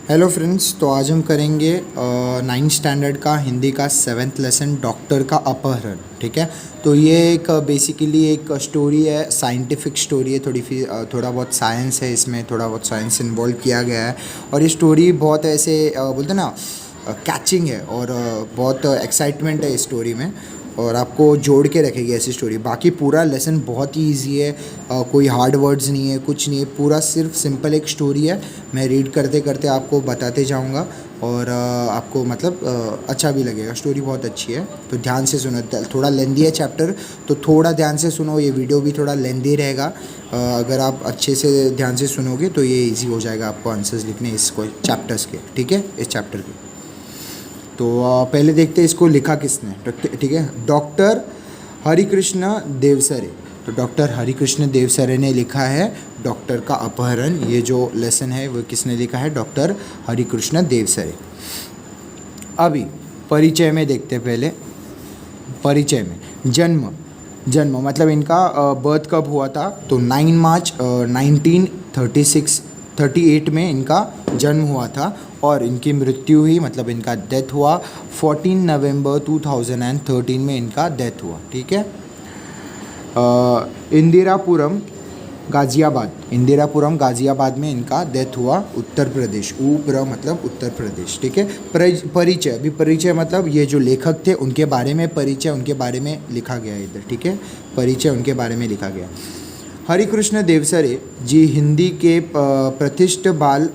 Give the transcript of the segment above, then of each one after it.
Hello friends, तो आज हम करेंगे 9th स्टैंडर्ड का हिंदी का 7th लेसन डॉक्टर का अपहरण। ठीक है, तो ये एक बेसिकली एक स्टोरी है, साइंटिफिक स्टोरी है, थोड़ा बहुत साइंस है इसमें, थोड़ा बहुत साइंस इन्वॉल्व किया गया है। और ये स्टोरी बहुत ऐसे बोलते हैं ना, कैचिंग है और बहुत एक्साइटमेंट है इस स्टोरी में, और आपको जोड़ के रखेगी ऐसी स्टोरी। बाकी पूरा लेसन बहुत ही इजी है, कोई हार्ड वर्ड्स नहीं है, कुछ नहीं है, पूरा सिर्फ सिंपल एक स्टोरी है। मैं रीड करते करते आपको बताते जाऊंगा और आपको मतलब अच्छा भी लगेगा। स्टोरी बहुत अच्छी है, तो ध्यान से सुनो। थोड़ा लेंदी है चैप्टर, तो थोड़ा ध्यान से सुनो। ये वीडियो भी थोड़ा लेंदी रहेगा। अगर आप अच्छे से ध्यान से सुनोगे तो ये ईजी हो जाएगा आपको आंसर्स लिखने इस चैप्टर्स के। ठीक है, इस चैप्टर के। तो पहले देखते हैं इसको लिखा किसने। ठीक है, डॉक्टर हरिकृष्ण देवसरे। तो डॉक्टर हरिकृष्ण देवसरे ने लिखा है डॉक्टर का अपहरण। ये जो लेसन है वो किसने लिखा है? डॉक्टर हरिकृष्ण देवसरे। अभी परिचय में देखते हैं। पहले परिचय में जन्म मतलब इनका बर्थ कब हुआ था? तो 9 मार्च 1938 में इनका जन्म हुआ था, और इनकी मृत्यु हुई मतलब इनका डेथ हुआ 14 नवंबर 2013 में इनका डेथ हुआ। ठीक है, इंदिरापुरम गाज़ियाबाद में इनका डेथ हुआ, उत्तर प्रदेश। ऊपर मतलब उत्तर प्रदेश। ठीक है, परिचय मतलब ये जो लेखक थे उनके बारे में परिचय, उनके बारे में लिखा गया इधर। ठीक है, परिचय उनके बारे में लिखा गया। हरिकृष्ण देवसरे जी हिंदी के प्रतिष्ठित बाल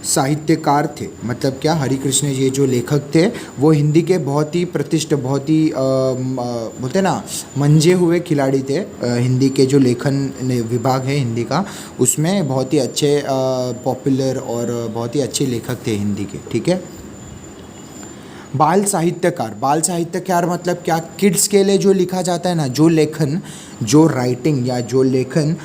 साहित्यकार थे। मतलब क्या? हरिकृष्ण जी जो लेखक थे वो हिंदी के बहुत ही प्रतिष्ठित, बहुत ही बोलते ना मंजे हुए खिलाड़ी थे। हिंदी के जो लेखन विभाग है हिंदी का, उसमें बहुत ही अच्छे पॉपुलर और बहुत ही अच्छे लेखक थे हिंदी के। ठीक है, बाल साहित्यकार मतलब क्या? किड्स के लिए जो लिखा जाता है ना, जो लेखन, जो राइटिंग या जो लेखन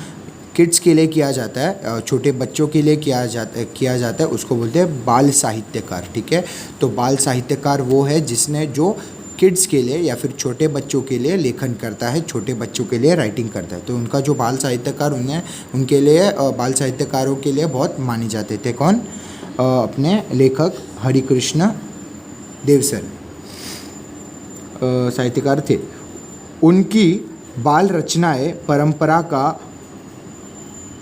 किड्स के लिए किया जाता है, छोटे बच्चों के लिए किया जाता है, उसको बोलते हैं बाल साहित्यकार। ठीक है, तो बाल साहित्यकार वो है जिसने जो किड्स के लिए या फिर छोटे बच्चों के लिए लेखन करता है, छोटे बच्चों के लिए राइटिंग करता है। तो उनका जो बाल साहित्यकार, उनके लिए बाल साहित्यकारों के लिए बहुत माने जाते थे। कौन? अपने लेखक हरिकृष्ण देवसरे साहित्यकार थे। उनकी बाल रचनाएं परंपरा का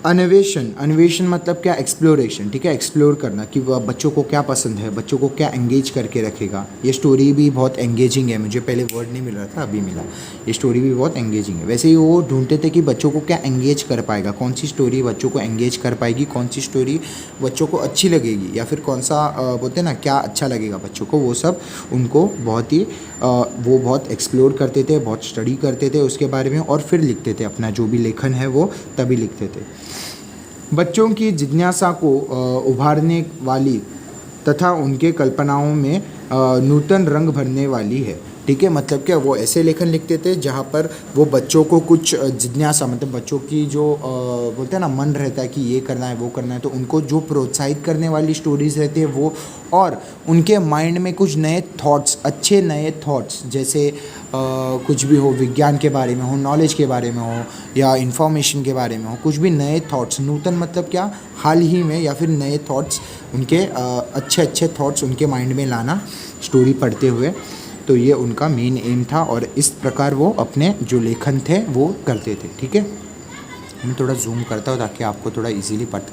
अन्वेषण मतलब क्या? एक्सप्लोरेशन। ठीक है, एक्सप्लोर करना कि वह बच्चों को क्या पसंद है, बच्चों को क्या एंगेज करके रखेगा। ये स्टोरी भी बहुत एंगेजिंग है। मुझे पहले वर्ड नहीं मिल रहा था, अभी मिला। ये स्टोरी भी बहुत एंगेजिंग है। वैसे ही वो ढूंढते थे कि बच्चों को क्या एंगेज कर पाएगा, कौन सी स्टोरी बच्चों को एंगेज कर पाएगी, कौन सी स्टोरी बच्चों को अच्छी लगेगी, या फिर कौन सा बोलते हैं ना क्या अच्छा लगेगा बच्चों को। वो सब उनको बहुत ही वो बहुत एक्सप्लोर करते थे, बहुत स्टडी करते थे उसके बारे में, और फिर लिखते थे अपना जो भी लेखन है वो तभी लिखते थे। बच्चों की जिज्ञासा को उभारने वाली तथा उनके कल्पनाओं में नूतन रंग भरने वाली है। ठीक है, मतलब क्या? वो ऐसे लेखन लिखते थे जहाँ पर वो बच्चों को कुछ जिज्ञासा, मतलब बच्चों की जो बोलते हैं ना मन रहता है कि ये करना है वो करना है, तो उनको जो प्रोत्साहित करने वाली स्टोरीज रहती है वो, और उनके माइंड में कुछ नए थॉट्स, अच्छे नए थॉट्स, जैसे कुछ भी हो, विज्ञान के बारे में हो, नॉलेज के बारे में हो, या इन्फॉर्मेशन के बारे में हो, कुछ भी नए थॉट्स। नूतन मतलब क्या? हाल ही में, या फिर नए थॉट्स, उनके अच्छे थॉट्स उनके माइंड में लाना स्टोरी पढ़ते हुए। तो ये उनका मेन एम था, और इस प्रकार वो अपने जो लेखन थे वो करते थे। ठीक है, मैं थोड़ा जूम करता हूँ ताकि आपको थोड़ा इजीली पता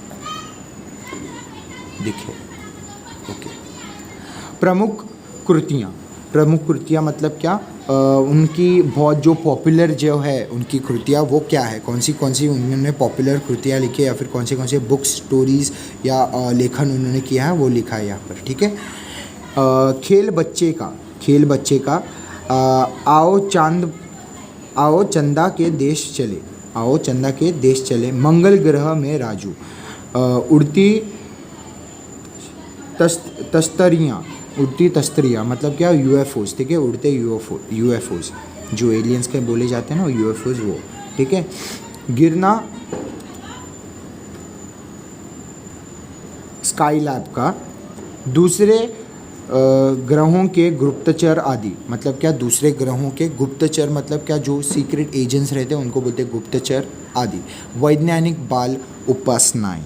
दिखे। ओके, प्रमुख कृतियाँ मतलब क्या? उनकी बहुत जो पॉपुलर जो है उनकी कृतियाँ वो क्या है, कौन सी उन्होंने पॉपुलर कृतियाँ लिखी है, या फिर कौन से बुक्स, स्टोरीज़ या लेखन उन्होंने किया है वो लिखा है यहाँ पर। ठीक है, खेल बच्चे का आओ चंदा के देश चले, मंगल ग्रह में राजू, उड़ती तस्तरियाँ मतलब क्या? यूएफओज। ठीक है, उड़ते यूएफओज जो एलियंस के बोले जाते हैं ना, यूएफओज वो। ठीक है, गिरना स्काईलैब का, दूसरे ग्रहों के गुप्तचर आदि। मतलब क्या? दूसरे ग्रहों के गुप्तचर मतलब क्या? जो सीक्रेट एजेंट्स रहते हैं उनको बोलते हैं गुप्तचर आदि। वैज्ञानिक बाल उपासनाएं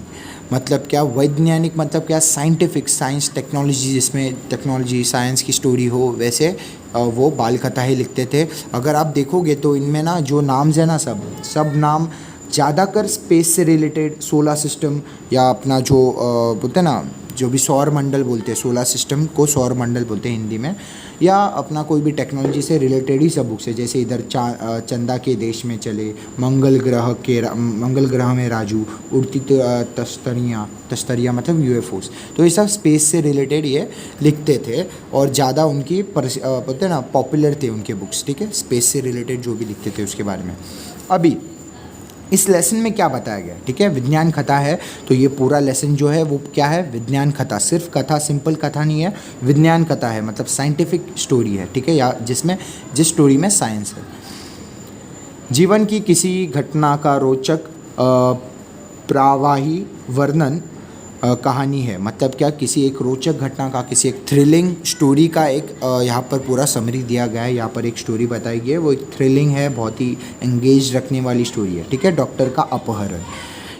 मतलब क्या, वैज्ञानिक मतलब क्या, साइंटिफिक, साइंस टेक्नोलॉजी, जिसमें टेक्नोलॉजी साइंस की स्टोरी हो, वैसे वो बाल कथा ही लिखते थे। अगर आप देखोगे तो इनमें ना जो नाम्स है ना, सब सब नाम ज़्यादातर स्पेस से रिलेटेड, सोलर सिस्टम या अपना जो बोलते हैं ना, जो भी सौर मंडल बोलते हैं, सोलर सिस्टम को सौर मंडल बोलते हैं हिंदी में, या अपना कोई भी टेक्नोलॉजी से रिलेटेड ही सब बुक्स है। जैसे इधर चंदा के देश में चले, मंगल ग्रह में राजू, उड़ती तस्तरियाँ मतलब यूएफओस। तो ये सब स्पेस से रिलेटेड ये लिखते थे और ज़्यादा उनकी बोलते हैं ना पॉपुलर थे उनके बुक्स, ठीक है, स्पेस से रिलेटेड जो भी लिखते थे उसके बारे में। अभी इस लेसन में क्या बताया गया, ठीक है, विज्ञान कथा है, तो ये पूरा लेसन जो है वो क्या है, विज्ञान कथा, सिर्फ कथा, सिंपल कथा नहीं है, विज्ञान कथा है, मतलब साइंटिफिक स्टोरी है, ठीक है, या जिस स्टोरी में साइंस है। जीवन की किसी घटना का रोचक प्रवाही वर्णन कहानी है, मतलब क्या, किसी एक रोचक घटना का, किसी एक थ्रिलिंग स्टोरी का एक यहाँ पर पूरा समरी दिया गया है। यहाँ पर एक स्टोरी बताई गई है, वो एक थ्रिलिंग है, बहुत ही एंगेज रखने वाली स्टोरी है, ठीक है। डॉक्टर का अपहरण,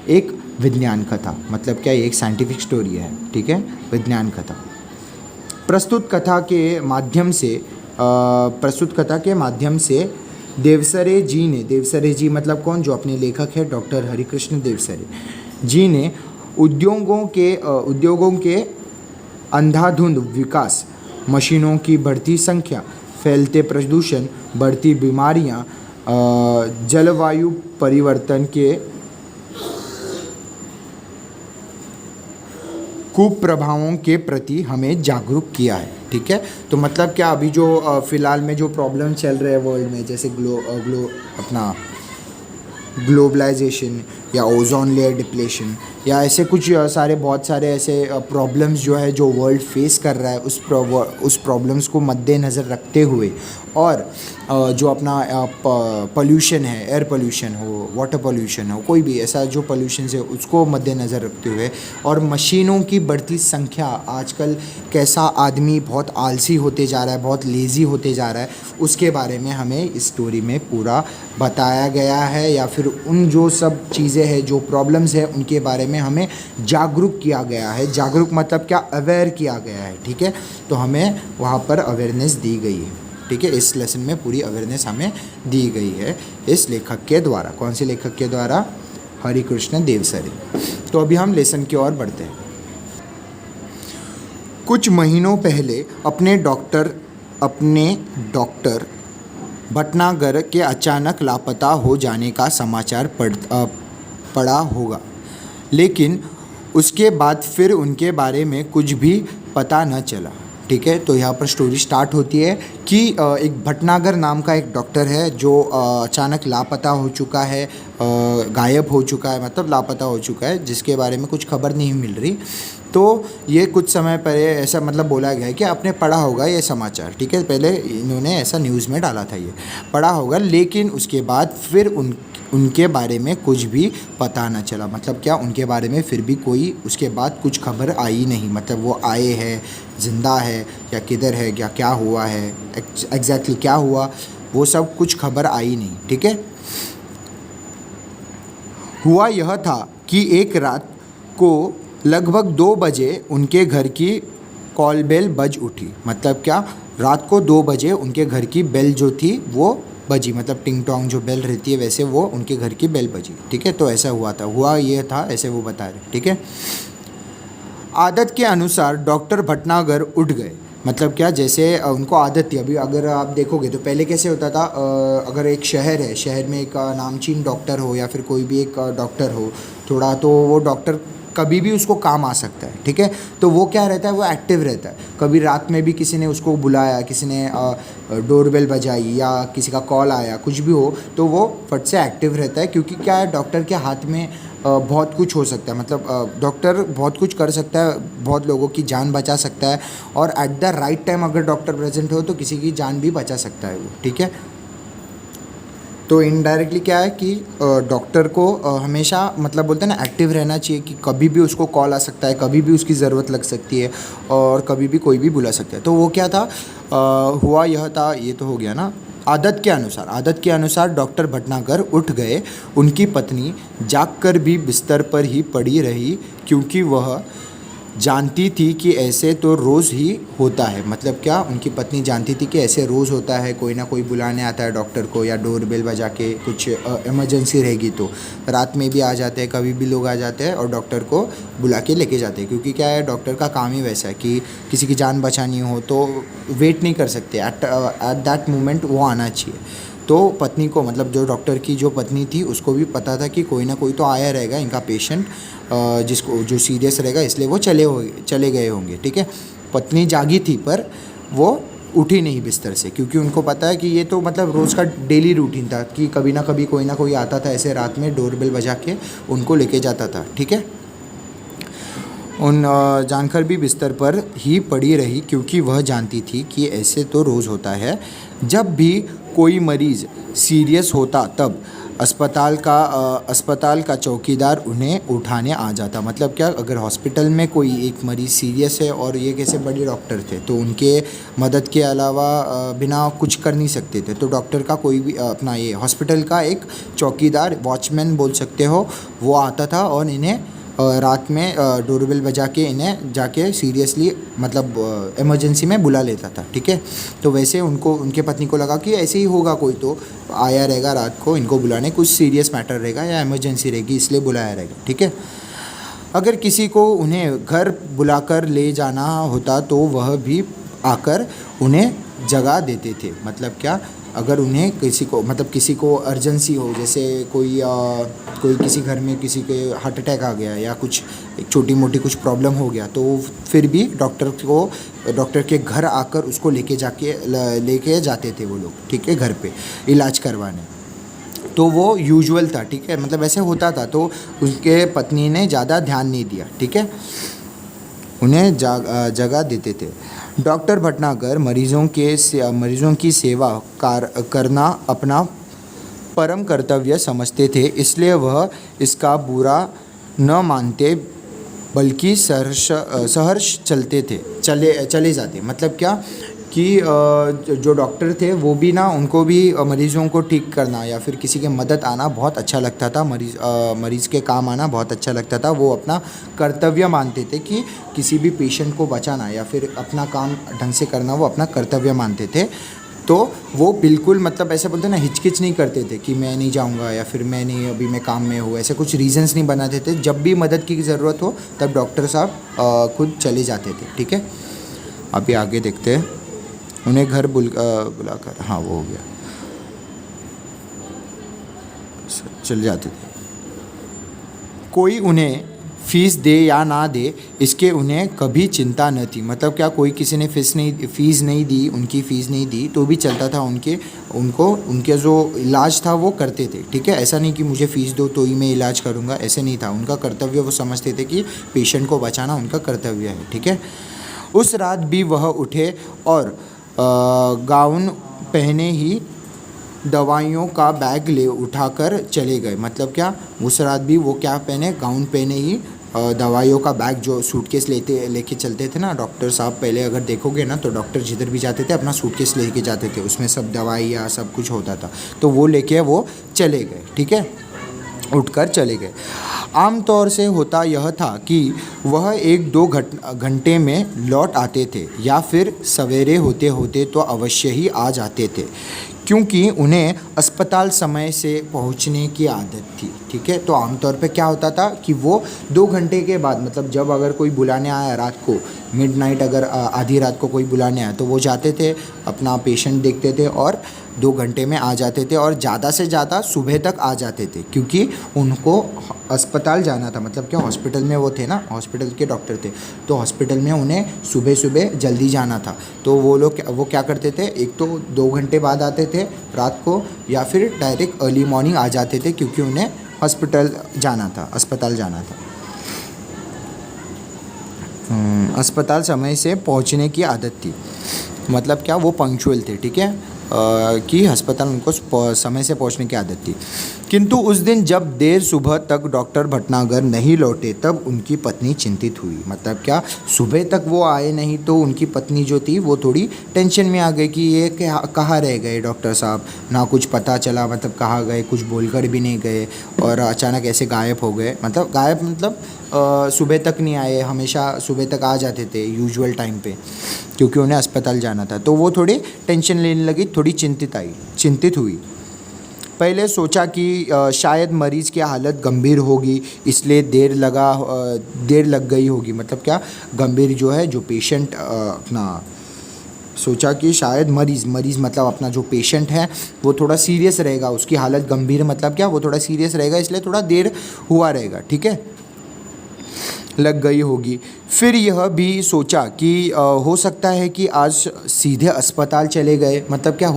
एक विज्ञान कथा, मतलब क्या, एक साइंटिफिक स्टोरी है, ठीक है, विज्ञान कथा। प्रस्तुत कथा के माध्यम से देवसरे जी मतलब कौन, जो अपने लेखक है डॉक्टर हरिकृष्ण देवसरे जी ने उद्योगों के अंधाधुंध विकास, मशीनों की बढ़ती संख्या, फैलते प्रदूषण, बढ़ती बीमारियां, जलवायु परिवर्तन के कुप्रभावों के प्रति हमें जागरूक किया है, ठीक है। तो मतलब क्या, अभी जो फ़िलहाल में जो प्रॉब्लम चल रहे हैं वर्ल्ड में, जैसे अपना ग्लोबलाइजेशन या ओजोन लेयर डिप्लेशन या ऐसे कुछ बहुत सारे ऐसे प्रॉब्लम्स जो है जो वर्ल्ड फेस कर रहा है, उस प्रॉब्लम्स को मद्देनज़र रखते हुए, और जो अपना पोल्यूशन है, एयर पोल्यूशन हो, वाटर पोल्यूशन हो, कोई भी ऐसा जो पोल्यूशन है उसको मद्देनज़र रखते हुए, और मशीनों की बढ़ती संख्या, आजकल कैसा आदमी बहुत आलसी होते जा रहा है, बहुत लेज़ी होते जा रहा है, उसके बारे में हमें इस स्टोरी में पूरा बताया गया है, या फिर उन जो सब चीज़ें हैं, जो प्रॉब्लम्स हैं, उनके बारे में हमें जागरूक किया गया है। जागरूक मतलब क्या, अवेयर किया गया है, ठीक है। तो हमें वहाँ पर अवेयरनेस दी गई है, ठीक है। इस लेसन में पूरी अवेयरनेस हमें दी गई है इस लेखक के द्वारा। कौन से लेखक के द्वारा? हरिकृष्ण देवसरे। तो अभी हम लेसन की ओर बढ़ते हैं। कुछ महीनों पहले अपने डॉक्टर भटनागर के अचानक लापता हो जाने का समाचार पड़ा होगा, लेकिन उसके बाद फिर उनके बारे में कुछ भी पता न चला, ठीक है। तो यहाँ पर स्टोरी स्टार्ट होती है कि एक भटनागर नाम का एक डॉक्टर है जो अचानक लापता हो चुका है, गायब हो चुका है, मतलब लापता हो चुका है, जिसके बारे में कुछ खबर नहीं मिल रही। तो ये कुछ समय पहले ऐसा मतलब बोला गया है कि आपने पढ़ा होगा ये समाचार, ठीक है, पहले इन्होंने ऐसा न्यूज़ में डाला था, ये पढ़ा होगा, लेकिन उसके बाद फिर उनके बारे में कुछ भी पता न चला। मतलब क्या, उनके बारे में फिर भी कोई उसके बाद कुछ खबर आई नहीं, मतलब वो आए हैं, ज़िंदा है या किधर है, या क्या हुआ है, एग्जैक्टली क्या हुआ, वो सब कुछ खबर आई नहीं, ठीक है। हुआ यह था कि एक रात को लगभग 2 बजे उनके घर की कॉल बेल बज उठी। मतलब क्या, रात को 2 बजे उनके घर की बेल जो थी वो बजी, मतलब टिंग टोंग जो बेल रहती है वैसे वो उनके घर की बेल बजी, ठीक है। तो ऐसा हुआ ये था, ऐसे वो बता रहे, ठीक है। आदत के अनुसार डॉक्टर भटनागर उठ गए। मतलब क्या, जैसे उनको आदत थी, अभी अगर आप देखोगे तो पहले कैसे होता था, अगर एक शहर है, शहर में एक नामचीन डॉक्टर हो या फिर कोई भी एक डॉक्टर हो थोड़ा, तो वो डॉक्टर कभी भी उसको काम आ सकता है, ठीक है। तो वो क्या रहता है, वो एक्टिव रहता है। कभी रात में भी किसी ने उसको बुलाया, किसी ने डोरबेल बजाई या किसी का कॉल आया, कुछ भी हो, तो वो फट से एक्टिव रहता है, क्योंकि क्या है, डॉक्टर के हाथ में बहुत कुछ हो सकता है। मतलब डॉक्टर बहुत कुछ कर सकता है, बहुत लोगों की जान बचा सकता है, और एट द राइट टाइम अगर डॉक्टर प्रेजेंट हो तो किसी की जान भी बचा सकता है वो, ठीक है। तो इनडायरेक्टली क्या है कि डॉक्टर को हमेशा मतलब बोलते हैं ना, एक्टिव रहना चाहिए, कि कभी भी उसको कॉल आ सकता है, कभी भी उसकी ज़रूरत लग सकती है, और कभी भी कोई भी बुला सकता है। तो वो क्या था, हुआ यह था, ये तो हो गया ना। आदत के अनुसार डॉक्टर भटनागर उठ गए। उनकी पत्नी जागकर भी बिस्तर पर ही पड़ी रही, क्योंकि वह जानती थी कि ऐसे तो रोज़ ही होता है। मतलब क्या, उनकी पत्नी जानती थी कि ऐसे रोज़ होता है, कोई ना कोई बुलाने आता है डॉक्टर को, या डोर बेल बजा के कुछ इमरजेंसी रहेगी तो रात में भी आ जाते हैं, कभी भी लोग आ जाते हैं और डॉक्टर को बुला के लेके जाते हैं। क्योंकि क्या है, डॉक्टर का काम ही वैसा है कि किसी की जान बचानी हो तो वेट नहीं कर सकते, एट दैट मोमेंट वो आना चाहिए। तो पत्नी को, मतलब जो डॉक्टर की जो पत्नी थी, उसको भी पता था कि कोई ना कोई तो आया रहेगा इनका पेशेंट, जिसको जो सीरियस रहेगा, इसलिए वो चले गए होंगे। ठीक है, पत्नी जागी थी पर वो उठी नहीं बिस्तर से, क्योंकि उनको पता है कि ये तो मतलब रोज़ का डेली रूटीन था कि कभी ना कभी कोई ना कोई आता था ऐसे रात में डोरबेल बजा के उनको लेके जाता था। ठीक है, जानकर भी बिस्तर पर ही पड़ी रही, क्योंकि वह जानती थी कि ऐसे तो रोज़ होता है। जब भी कोई मरीज़ सीरियस होता तब अस्पताल का चौकीदार उन्हें उठाने आ जाता। मतलब क्या, अगर हॉस्पिटल में कोई एक मरीज़ सीरियस है और ये कैसे बड़े डॉक्टर थे तो उनके मदद के अलावा बिना कुछ कर नहीं सकते थे, तो डॉक्टर का कोई भी अपना ये हॉस्पिटल का एक चौकीदार, वॉचमैन बोल सकते हो, वो आता था और इन्हें रात में डोरबेल बजा के इन्हें जाके सीरियसली मतलब इमरजेंसी में बुला लेता था। ठीक है, तो वैसे उनके पत्नी को लगा कि ऐसे ही होगा, कोई तो आया रहेगा रात को इनको बुलाने, कुछ सीरियस मैटर रहेगा या इमरजेंसी रहेगी, इसलिए बुलाया रहेगा। ठीक है, अगर किसी को उन्हें घर बुलाकर ले जाना होता तो वह भी आकर उन्हें जगा देते थे। मतलब क्या, अगर उन्हें किसी को अर्जेंसी हो, जैसे कोई किसी घर में किसी के हार्ट अटैक आ गया या कुछ एक छोटी मोटी कुछ प्रॉब्लम हो गया, तो फिर भी डॉक्टर के घर आकर उसको लेके जाते थे वो लोग। ठीक है, घर पे इलाज करवाने, तो वो यूजुअल था। ठीक है, मतलब ऐसे होता था, तो उसके पत्नी ने ज़्यादा ध्यान नहीं दिया। ठीक है, उन्हें जगह देते थे। डॉक्टर भटनागर मरीजों की सेवा करना अपना परम कर्तव्य समझते थे, इसलिए वह इसका बुरा न मानते, बल्कि सहर्ष चले जाते। मतलब क्या कि जो डॉक्टर थे वो भी ना, उनको भी मरीज़ों को ठीक करना या फिर किसी के मदद आना बहुत अच्छा लगता था, मरीज़ के काम आना बहुत अच्छा लगता था। वो अपना कर्तव्य मानते थे कि किसी भी पेशेंट को बचाना या फिर अपना काम ढंग से करना वो अपना कर्तव्य मानते थे। तो वो बिल्कुल मतलब ऐसे बोलते ना, हिचकिच नहीं करते थे कि मैं नहीं जाऊंगा या फिर मैं नहीं, अभी मैं काम में हूँ, ऐसे कुछ रीजंस नहीं बनाते थे। जब भी मदद की ज़रूरत हो तब डॉक्टर साहब खुद चले जाते थे। ठीक है, अभी आगे देखते हैं। उन्हें घर बुलाकर, हाँ वो हो गया, चले जाते थे। कोई उन्हें फ़ीस दे या ना दे, इसके उन्हें कभी चिंता न थी। मतलब क्या, कोई किसी ने फ़ीस नहीं दी, उनकी फ़ीस नहीं दी तो भी चलता था। उनके जो इलाज था वो करते थे। ठीक है, ऐसा नहीं कि मुझे फ़ीस दो तो ही मैं इलाज करूँगा, ऐसे नहीं था। उनका कर्तव्य वो समझते थे कि पेशेंट को बचाना उनका कर्तव्य है। ठीक है, उस रात भी वह उठे और गाउन पहने ही दवाइयों का बैग उठाकर चले गए। मतलब क्या, उस रात भी वो क्या पहने, गाउन पहने ही दवाइयों का बैग, जो सूटकेस लेके चलते थे ना डॉक्टर साहब, पहले अगर देखोगे ना तो डॉक्टर जिधर भी जाते थे अपना सूटकेस लेके जाते थे, उसमें सब दवाई या सब कुछ होता था, तो वो लेके वो चले गए। ठीक है, उठकर चले गए। आमतौर से होता यह था कि वह 1-2 घंटे में लौट आते थे या फिर सवेरे होते होते तो अवश्य ही आ जाते थे, क्योंकि उन्हें अस्पताल समय से पहुंचने की आदत थी। ठीक है, तो आमतौर पे क्या होता था कि वो 2 घंटे के बाद, मतलब जब अगर कोई बुलाने आया रात को, मिडनाइट, अगर आधी रात को कोई बुलाने आया तो वो जाते थे, अपना पेशेंट देखते थे और 2 घंटे में आ जाते थे, और ज़्यादा से ज़्यादा सुबह तक आ जाते थे, क्योंकि उनको अस्पताल जाना था। मतलब क्या, हॉस्पिटल में वो थे ना, हॉस्पिटल के डॉक्टर थे, तो हॉस्पिटल में उन्हें सुबह सुबह जल्दी जाना था। तो वो क्या करते थे, एक तो 2 घंटे बाद आते थे रात को, या फिर डायरेक्ट अर्ली मॉर्निंग आ जाते थे, क्योंकि उन्हें अस्पताल जाना था। अस्पताल समय से पहुंचने की आदत थी। मतलब क्या, वो पंक्चुअल थे। ठीक है, कि अस्पताल उनको समय से पहुंचने की आदत थी। किंतु उस दिन जब देर सुबह तक डॉक्टर भटनागर नहीं लौटे तब उनकी पत्नी चिंतित हुई। मतलब क्या, सुबह तक वो आए नहीं तो उनकी पत्नी जो थी वो थोड़ी टेंशन में आ गई कि ये कहाँ रह गए डॉक्टर साहब, ना कुछ पता चला, मतलब कहाँ गए, कुछ बोलकर भी नहीं गए और अचानक ऐसे गायब हो गए। मतलब गायब मतलब सुबह तक नहीं आए, हमेशा सुबह तक आ जाते थे यूजुअल टाइम पे, क्योंकि उन्हें अस्पताल जाना था। तो वो थोड़ी टेंशन लेने लगी, थोड़ी चिंतित हुई। पहले सोचा कि शायद मरीज़ की हालत गंभीर होगी इसलिए देर लग गई होगी। मतलब क्या, गंभीर जो है, जो पेशेंट अपना सोचा कि शायद मरीज़ मतलब अपना जो पेशेंट है वो थोड़ा सीरियस रहेगा, उसकी हालत गंभीर मतलब क्या, वो थोड़ा सीरियस रहेगा, इसलिए थोड़ा देर हुआ रहेगा, ठीक है, लग गई होगी। फिर यह भी सोचा कि हो सकता है कि आज सीधे अस्पताल चले गए। मतलब क्या,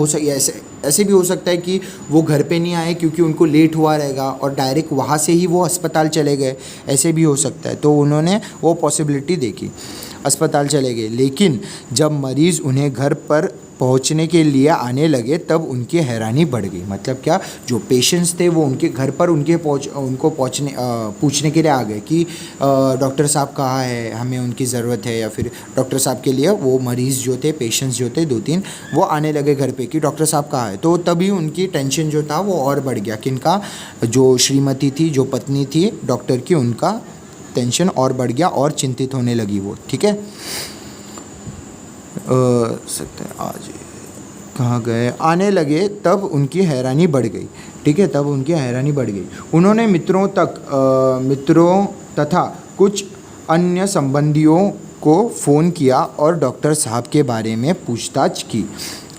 ऐसे भी हो सकता है कि वो घर पे नहीं आए क्योंकि उनको लेट हुआ रहेगा और डायरेक्ट वहाँ से ही वो अस्पताल चले गए, ऐसे भी हो सकता है। तो उन्होंने वो पॉसिबिलिटी देखी, अस्पताल चले गए। लेकिन जब मरीज़ उन्हें घर पर पहुंचने के लिए आने लगे तब उनकी हैरानी बढ़ गई। मतलब क्या, जो पेशेंट्स थे वो उनके घर पर पूछने के लिए आ गए कि डॉक्टर साहब कहाँ है, हमें उनकी ज़रूरत है, या फिर डॉक्टर साहब के लिए वो मरीज़ जो थे, पेशेंट्स जो थे 2-3, वो आने लगे घर पे कि डॉक्टर साहब कहाँ है। तो तभी उनकी टेंशन जो था वो और बढ़ गया। किनका, जो श्रीमती थी, जो पत्नी थी डॉक्टर की, उनका टेंशन और बढ़ गया और चिंतित होने लगी वो, ठीक है। सकते हैं आज कहाँ गए, आने लगे तब उनकी हैरानी बढ़ गई, ठीक है, तब उनकी हैरानी बढ़ गई। उन्होंने मित्रों तथा कुछ अन्य संबंधियों को फ़ोन किया और डॉक्टर साहब के बारे में पूछताछ की,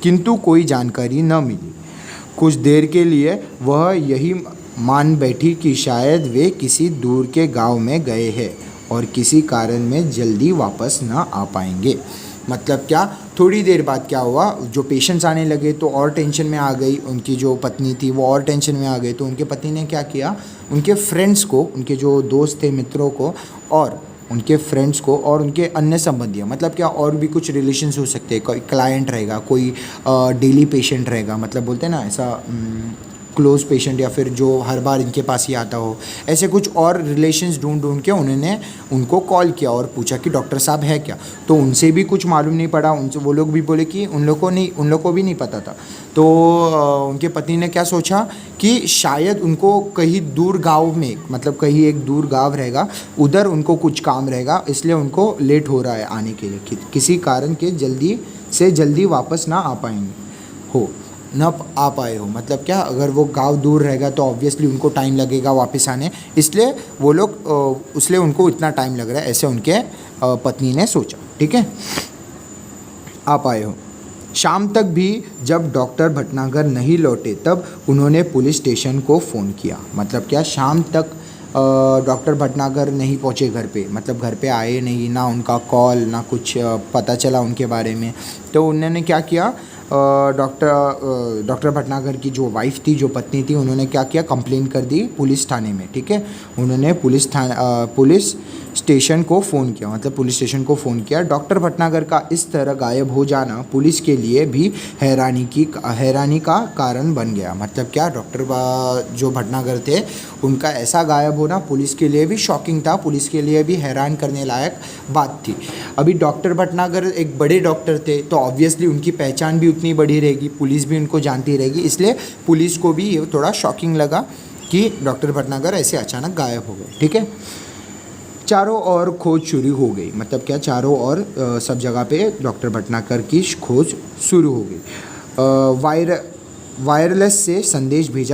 किंतु कोई जानकारी न मिली। कुछ देर के लिए वह यही मान बैठी कि शायद वे किसी दूर के गांव में गए हैं और किसी कारण में जल्दी वापस न आ पाएंगे। मतलब क्या, थोड़ी देर बाद क्या हुआ, जो पेशेंट्स आने लगे तो और टेंशन में आ गई, उनकी जो पत्नी थी वो और टेंशन में आ गई। तो उनके पति ने क्या किया, उनके फ्रेंड्स को, उनके जो दोस्त थे, मित्रों को, और उनके फ्रेंड्स को और उनके अन्य संबंधियों, मतलब क्या, और भी कुछ रिलेशंस हो सकते हैं, कोई क्लाइंट रहेगा, कोई डेली पेशेंट रहेगा, मतलब बोलते हैं ना ऐसा, क्लोज पेशेंट, या फिर जो हर बार इनके पास ही आता हो, ऐसे कुछ और रिलेशंस ढूंढ के उन्होंने उनको कॉल किया और पूछा कि डॉक्टर साहब है क्या। तो उनसे भी कुछ मालूम नहीं पड़ा, उनसे वो लोग भी बोले कि उन लोग को भी नहीं पता था। तो उनके पत्नी ने क्या सोचा कि शायद उनको कहीं दूर गांव में, मतलब कहीं एक दूर गांव रहेगा, उधर उनको कुछ काम रहेगा, इसलिए उनको लेट हो रहा है आने के लिए, किसी कारण के जल्दी वापस ना आ पाए हो। मतलब क्या, अगर वो गांव दूर रहेगा तो ऑब्वियसली उनको टाइम लगेगा वापस आने, इसलिए वो लोग इसलिए उनको इतना टाइम लग रहा है, ऐसे उनके पत्नी ने सोचा, ठीक है, आ पाए हो। शाम तक भी जब डॉक्टर भटनागर नहीं लौटे तब उन्होंने पुलिस स्टेशन को फ़ोन किया। मतलब क्या, शाम तक डॉक्टर भटनागर नहीं पहुँचे घर पे, मतलब घर पे आए नहीं, ना उनका कॉल, ना कुछ पता चला उनके बारे में। तो उन्होंने क्या किया, डॉक्टर भटनागर की जो वाइफ थी, जो पत्नी थी, उन्होंने क्या किया, कंप्लेन कर दी पुलिस थाने में, ठीक है। उन्होंने पुलिस स्टेशन को फ़ोन किया, मतलब पुलिस स्टेशन को फ़ोन किया। डॉक्टर भटनागर का इस तरह गायब हो जाना पुलिस के लिए भी हैरानी का कारण बन गया। मतलब क्या, डॉक्टर जो भटनागर थे, उनका ऐसा गायब होना पुलिस के लिए भी शॉकिंग था, पुलिस के लिए भी हैरान करने लायक बात थी। अभी डॉक्टर भटनागर एक बड़े डॉक्टर थे, तो ऑब्वियसली उनकी पहचान भी उतनी बड़ी रहेगी, पुलिस भी उनको जानती रहेगी, इसलिए पुलिस को भी ये थोड़ा शॉकिंग लगा कि डॉक्टर भटनागर ऐसे अचानक गायब हो गए, ठीक है। चारों ओर खोज शुरू हो गई। मतलब क्या, चारों ओर सब जगह पे डॉक्टर भटनागर की खोज शुरू हो गई। वायरलेस से संदेश भेज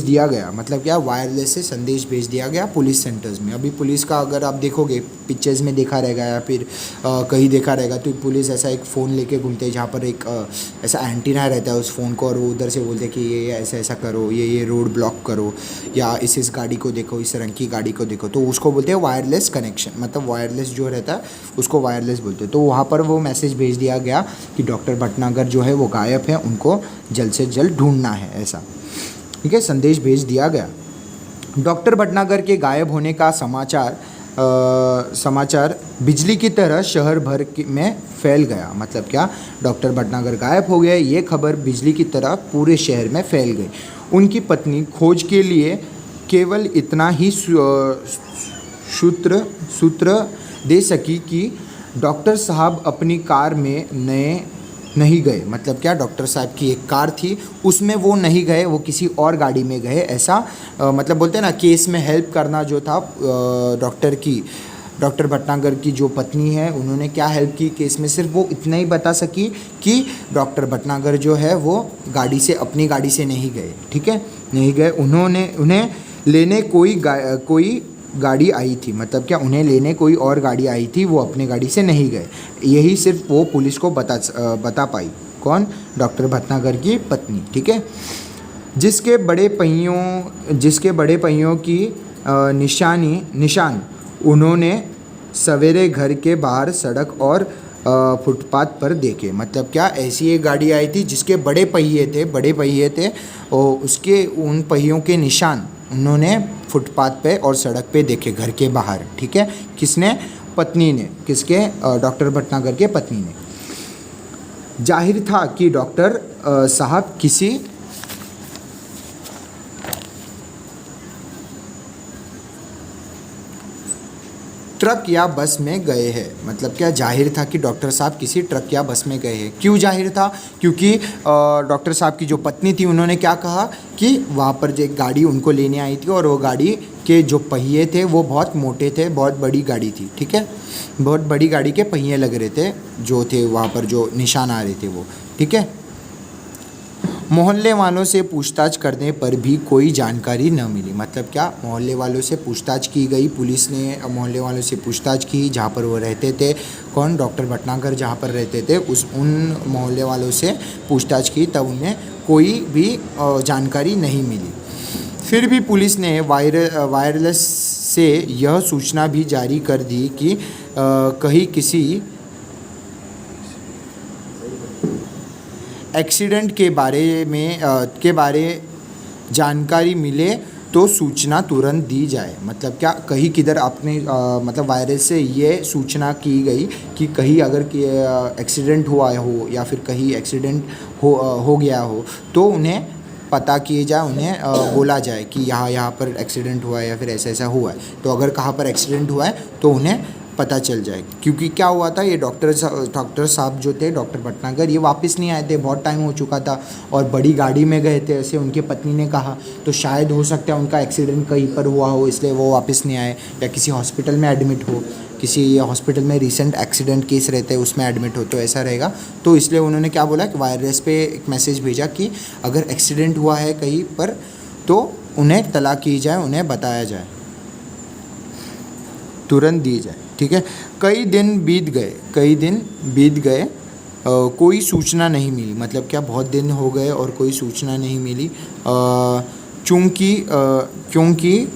दिया गया। मतलब क्या, वायरलेस से संदेश भेज दिया गया पुलिस सेंटर्स में। अभी पुलिस का अगर आप देखोगे, पिक्चर्स में देखा रहेगा या फिर कहीं देखा रहेगा, तो पुलिस ऐसा एक फ़ोन लेके घूमते हैं जहाँ पर एक ऐसा एंटीना रहता है उस फ़ोन को, और वो उधर से बोलते हैं कि ये ऐसा करो, ये रोड ब्लॉक करो, या इस गाड़ी को देखो, इस रंग की गाड़ी को देखो, तो उसको बोलते हैं वायरलेस कनेक्शन। मतलब वायरलेस जो रहता है उसको वायरलेस बोलते हैं। तो वहाँ पर वो मैसेज भेज दिया गया कि डॉक्टर भटनागर जो है वो गायब है, उनको जल्द से जल्द ढूंढना है, ऐसा, ठीक है, संदेश भेज दिया गया। डॉक्टर भटनागर के गायब होने का समाचार बिजली की तरह शहर भर में फैल गया। मतलब क्या, डॉक्टर भटनागर गायब हो गए, ये खबर बिजली की तरह पूरे शहर में फैल गई। उनकी पत्नी खोज के लिए केवल इतना ही सूत्र दे सकी कि डॉक्टर साहब अपनी कार में नहीं गए। मतलब क्या, डॉक्टर साहब की एक कार थी, उसमें वो नहीं गए, वो किसी और गाड़ी में गए। ऐसा मतलब बोलते हैं ना, केस में हेल्प करना जो था डॉक्टर भटनागर की जो पत्नी है, उन्होंने क्या हेल्प की केस में, सिर्फ वो इतना ही बता सकी कि डॉक्टर भटनागर जो है वो अपनी गाड़ी से नहीं गए। ठीक है, नहीं गए। उन्हें लेने कोई गाड़ी आई थी। मतलब क्या, उन्हें लेने कोई और गाड़ी आई थी, वो अपनी गाड़ी से नहीं गए। यही सिर्फ वो पुलिस को बता पाई। कौन? डॉक्टर भटनागर की पत्नी। ठीक है, जिसके बड़े पहियों की निशान उन्होंने सवेरे घर के बाहर सड़क और फुटपाथ पर देखे। मतलब क्या, ऐसी एक गाड़ी आई थी जिसके बड़े पहिए थे और उसके उन पहियों के निशान उन्होंने फुटपाथ पे और सड़क पे देखे, घर के बाहर। ठीक है, किसने? पत्नी ने। किसके? डॉक्टर भटनागर के पत्नी ने। जाहिर था कि डॉक्टर साहब किसी ट्रक या बस में गए हैं। मतलब क्या, जाहिर था कि डॉक्टर साहब किसी ट्रक या बस में गए हैं। क्यों जाहिर था? क्योंकि डॉक्टर साहब की जो पत्नी थी, उन्होंने क्या कहा कि वहाँ पर जो एक गाड़ी उनको लेने आई थी और वो गाड़ी के जो पहिए थे वो बहुत मोटे थे, बहुत बड़ी गाड़ी थी। ठीक है, बहुत बड़ी गाड़ी के पहिए लग रहे थे, जो थे वहाँ पर जो निशान आ रहे थे वो। ठीक है, मोहल्ले वालों से पूछताछ करने पर भी कोई जानकारी न मिली। मतलब क्या, मोहल्ले वालों से पूछताछ की गई, पुलिस ने मोहल्ले वालों से पूछताछ की जहाँ पर वो रहते थे। कौन? डॉक्टर भटनागर जहाँ पर रहते थे उन मोहल्ले वालों से पूछताछ की, तब उन्हें कोई भी जानकारी नहीं मिली। फिर भी पुलिस ने वायरलेस से यह सूचना भी जारी कर दी कि कहीं किसी एक्सीडेंट के बारे जानकारी मिले तो सूचना तुरंत दी जाए। मतलब क्या, कहीं किधर आपने मतलब वायरस से ये सूचना की गई कि कहीं अगर एक्सीडेंट हुआ हो या फिर कहीं एक्सीडेंट हो गया हो तो उन्हें पता किए जाए, उन्हें बोला जाए कि यहाँ पर एक्सीडेंट हुआ है या फिर ऐसा हुआ है। तो अगर कहाँ पर एक्सीडेंट हुआ है तो उन्हें पता चल जाए। क्योंकि क्या हुआ था, ये डॉक्टर साहब जो थे, डॉक्टर भटनागर, ये वापस नहीं आए थे, बहुत टाइम हो चुका था और बड़ी गाड़ी में गए थे, ऐसे उनकी पत्नी ने कहा। तो शायद हो सकता है उनका एक्सीडेंट कहीं पर हुआ हो, इसलिए वो वापस नहीं आए, या किसी हॉस्पिटल में एडमिट हो, किसी हॉस्पिटल में रिसेंट एक्सीडेंट केस रहते हैं उसमें एडमिट हो, तो ऐसा रहेगा। तो इसलिए उन्होंने क्या बोला कि वायरलेस पे एक मैसेज भेजा कि अगर एक्सीडेंट हुआ है कहीं पर तो उन्हें तला की जाए, उन्हें बताया जाए, तुरंत दी जाए। ठीक है, कई दिन बीत गए, कोई सूचना नहीं मिली। मतलब क्या, बहुत दिन हो गए और कोई सूचना नहीं मिली, क्योंकि